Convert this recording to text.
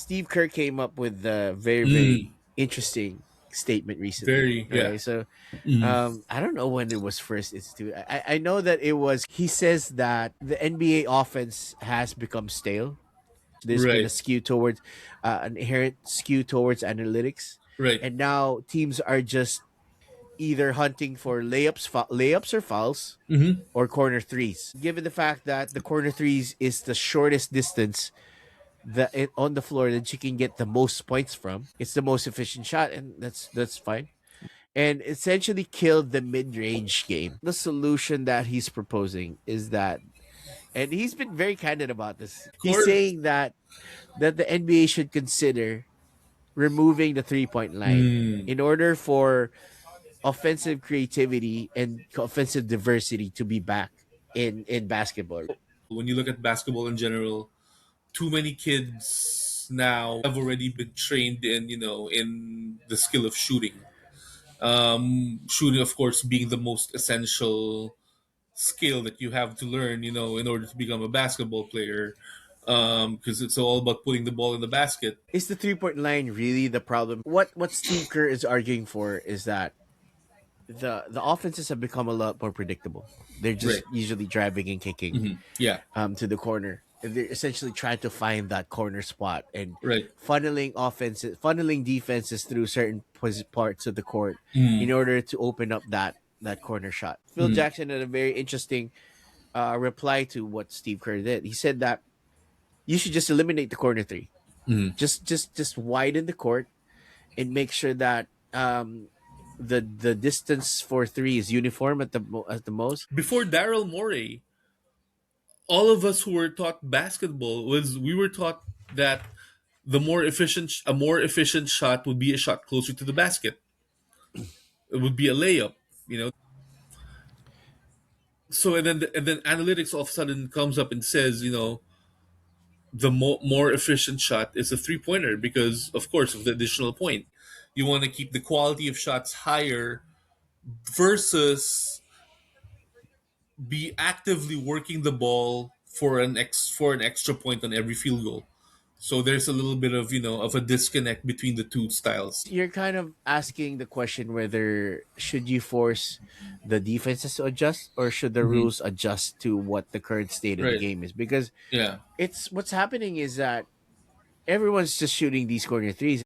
Steve Kerr came up with a very, very Mm, interesting statement recently. very, yeah. Okay, so Mm, I don't know when it was first instituted. I know that it was. He says that the NBA offense has become stale. There's been a right, skew towards an inherent skew towards analytics, right. and now teams are just either hunting for layups or fouls Mm-hmm. or corner threes. Given the fact that the corner threes is the shortest distance on the floor that you can get the most points from, it's the most efficient shot, and that's fine. And essentially killed the mid-range game. The solution that he's proposing is that, and he's been very candid about this. Of He's course. saying that the NBA should consider removing the 3-point line Mm. in order for offensive creativity and offensive diversity to be back in basketball. When you look at basketball in general, too many kids now have already been trained in, in the skill of shooting. Shooting, of course, being the most essential skill that you have to learn, in order to become a basketball player. Because it's all about putting the ball in the basket. Is the 3-point line really the problem? What Steve Kerr is arguing for is that the offenses have become a lot more predictable. They're Right. just usually driving and kicking Yeah. to the corner. And they're essentially trying to find that corner spot and Right. funneling defenses through certain parts of the court in order to open up that corner shot. Phil Jackson had a very interesting reply to what Steve Kerr did. He said that you should just eliminate the corner three. Just widen the court and make sure that the distance for three is uniform at the most. Before Daryl Morey, all of us who were taught basketball we were taught that a more efficient shot would be a shot closer to the basket. It would be a layup, you know. So and then analytics all of a sudden comes up and says, the more efficient shot is a three pointer because, of course, of the additional point. You want to keep the quality of shots higher versus be actively working the ball for an extra point on every field goal. So there's a little bit of a disconnect between the two styles. You're kind of asking the question whether should you force the defenses to adjust or should the Hmm. rules adjust to what the current state of the Right. game is, because Yeah. it's what's happening is that everyone's just shooting these corner threes